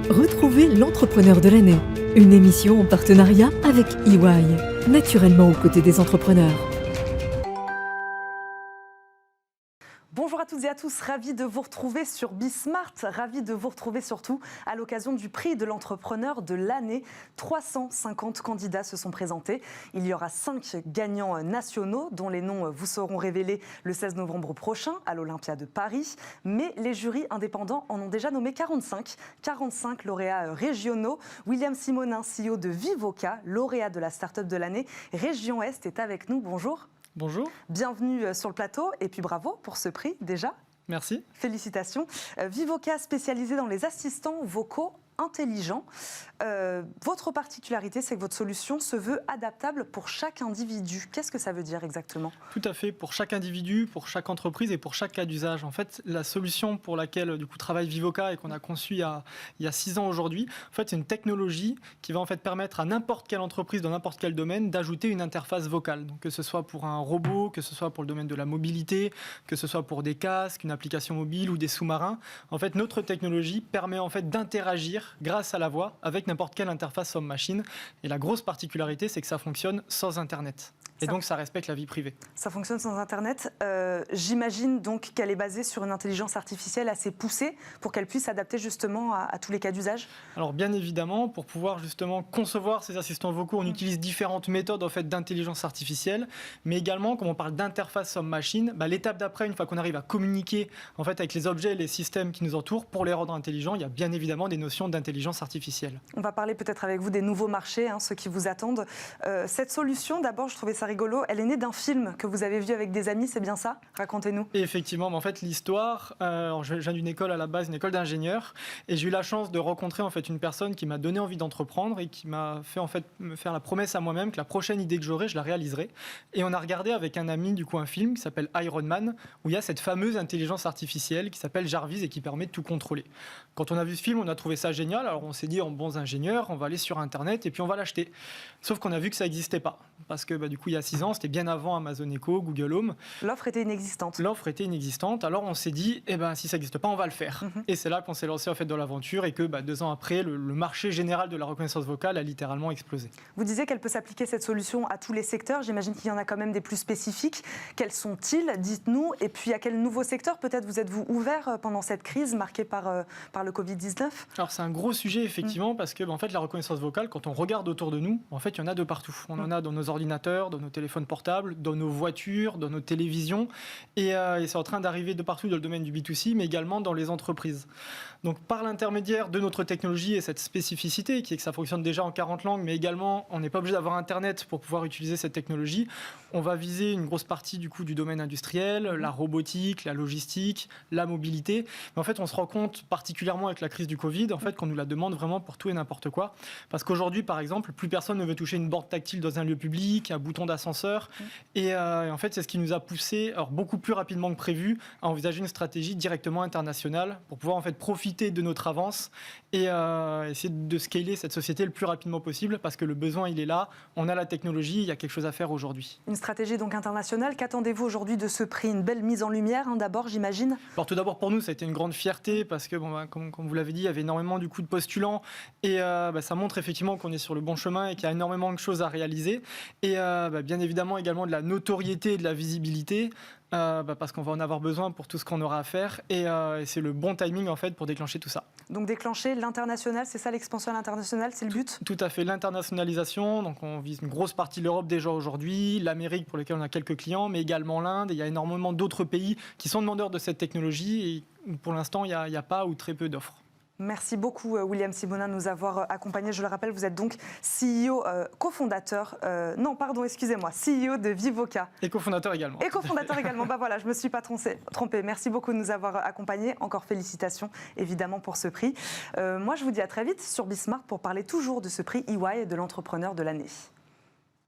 Retrouvez l'entrepreneur de l'année, une émission en partenariat avec EY, naturellement aux côtés des entrepreneurs. Bonjour à toutes et à tous, ravi de vous retrouver sur Bismart, ravi de vous retrouver surtout à l'occasion du prix de l'entrepreneur de l'année. 350 candidats se sont présentés. Il y aura 5 gagnants nationaux dont les noms vous seront révélés le 16 novembre prochain à l'Olympia de Paris. Mais les jurys indépendants en ont déjà nommé 45. 45 lauréats régionaux. William Simonin, CEO de Vivoca, lauréat de la start-up de l'année. Région Est est avec nous, bonjour. Bonjour. Bienvenue sur le plateau et puis bravo pour ce prix déjà. Merci. Félicitations. Vivoca spécialisé dans les assistants vocaux intelligents. Votre particularité, c'est que votre solution se veut adaptable pour chaque individu. Qu'est-ce que ça veut dire exactement ? Tout à fait, pour chaque individu, pour chaque entreprise et pour chaque cas d'usage. En fait, la solution pour laquelle travaille Vivoca et qu'on a conçue il y a 6 ans aujourd'hui, en fait, c'est une technologie qui va en fait permettre à n'importe quelle entreprise dans n'importe quel domaine d'ajouter une interface vocale. Donc, que ce soit pour un robot, que ce soit pour le domaine de la mobilité, que ce soit pour des casques, une application mobile ou des sous-marins. En fait, notre technologie permet en fait d'interagir grâce à la voix avec n'importe quelle interface homme-machine. Et la grosse particularité, c'est que ça fonctionne sans Internet. Et donc, ça respecte la vie privée. Ça fonctionne sans Internet. J'imagine donc qu'elle est basée sur une intelligence artificielle assez poussée pour qu'elle puisse s'adapter justement à tous les cas d'usage. Alors, bien évidemment, pour pouvoir justement concevoir ces assistants vocaux, on utilise différentes méthodes en fait, d'intelligence artificielle. Mais également, comme on parle d'interface homme-machine, l'étape d'après, une fois qu'on arrive à communiquer en fait, avec les objets et les systèmes qui nous entourent, pour les rendre intelligents, il y a bien évidemment des notions d'intelligence artificielle. On va parler peut-être avec vous des nouveaux marchés, ceux qui vous attendent. Cette solution, d'abord, je trouvais ça rigolo, elle est née d'un film que vous avez vu avec des amis, c'est bien ça ? Racontez-nous. Et effectivement, en fait, l'histoire, je viens d'une école à la base, une école d'ingénieur, et j'ai eu la chance de rencontrer en fait, une personne qui m'a donné envie d'entreprendre et qui m'a fait en fait, me faire la promesse à moi-même que la prochaine idée que j'aurai, je la réaliserai. Et on a regardé avec un ami un film qui s'appelle Iron Man, où il y a cette fameuse intelligence artificielle qui s'appelle Jarvis et qui permet de tout contrôler. Quand on a vu ce film, on a trouvé ça génial, alors on s'est dit, en bons ingénieurs, on va aller sur Internet et puis on va l'acheter. Sauf qu'on a vu que ça n'existait pas, parce que du coup, il y a 6 ans, c'était bien avant Amazon Echo, Google Home. L'offre était inexistante. L'offre était inexistante. Alors on s'est dit, si ça n'existe pas, on va le faire. Et c'est là qu'on s'est lancé en fait dans l'aventure et que 2 ans après, le marché général de la reconnaissance vocale a littéralement explosé. Vous disiez qu'elle peut s'appliquer cette solution à tous les secteurs. J'imagine qu'il y en a quand même des plus spécifiques. Quels sont-ils ? Dites-nous. Et puis à quel nouveau secteur peut-être vous êtes-vous ouvert pendant cette crise marquée par le Covid-19 ? Alors c'est un gros sujet effectivement parce que en fait la reconnaissance vocale, quand on regarde autour de nous, en fait il y en a de partout. On en a dans nos ordinateurs, dans nos téléphones portables, dans nos voitures, dans nos télévisions, et c'est en train d'arriver de partout dans le domaine du B2C, mais également dans les entreprises. Donc par l'intermédiaire de notre technologie et cette spécificité, qui est que ça fonctionne déjà en 40 langues, mais également on n'est pas obligé d'avoir Internet pour pouvoir utiliser cette technologie, on va viser une grosse partie du domaine industriel, la robotique, la logistique, la mobilité. Mais en fait on se rend compte, particulièrement avec la crise du Covid, en fait, qu'on nous la demande vraiment pour tout et n'importe quoi. Parce qu'aujourd'hui, par exemple, plus personne ne veut toucher une borne tactile dans un lieu public, un bouton d'ascenseur. Et en fait, c'est ce qui nous a poussé, beaucoup plus rapidement que prévu, à envisager une stratégie directement internationale pour pouvoir en fait profiter de notre avance et essayer de scaler cette société le plus rapidement possible parce que le besoin, il est là. On a la technologie, il y a quelque chose à faire aujourd'hui. Une stratégie donc internationale. Qu'attendez-vous aujourd'hui de ce prix ? Une belle mise en lumière, d'abord, j'imagine ? Alors tout d'abord, pour nous, ça a été une grande fierté parce que, comme vous l'avez dit, il y avait énormément de postulants et ça montre effectivement qu'on est sur le bon chemin et qu'il y a énormément de choses à réaliser et bien évidemment également de la notoriété et de la visibilité parce qu'on va en avoir besoin pour tout ce qu'on aura à faire et c'est le bon timing en fait pour déclencher tout ça. Donc déclencher l'international, c'est ça l'expansion à l'international, c'est le but ? Tout à fait, l'internationalisation, donc on vise une grosse partie de l'Europe déjà aujourd'hui, l'Amérique pour laquelle on a quelques clients, mais également l'Inde, et il y a énormément d'autres pays qui sont demandeurs de cette technologie et pour l'instant il n'y a pas ou très peu d'offres. Merci beaucoup William Simonin de nous avoir accompagnés. Je le rappelle, vous êtes donc CEO, cofondateur, CEO de Vivoca. Et cofondateur également. Et cofondateur également, voilà, je ne me suis pas trompée. Merci beaucoup de nous avoir accompagnés. Encore félicitations évidemment pour ce prix. Moi je vous dis à très vite sur Bismart pour parler toujours de ce prix EY et de l'entrepreneur de l'année.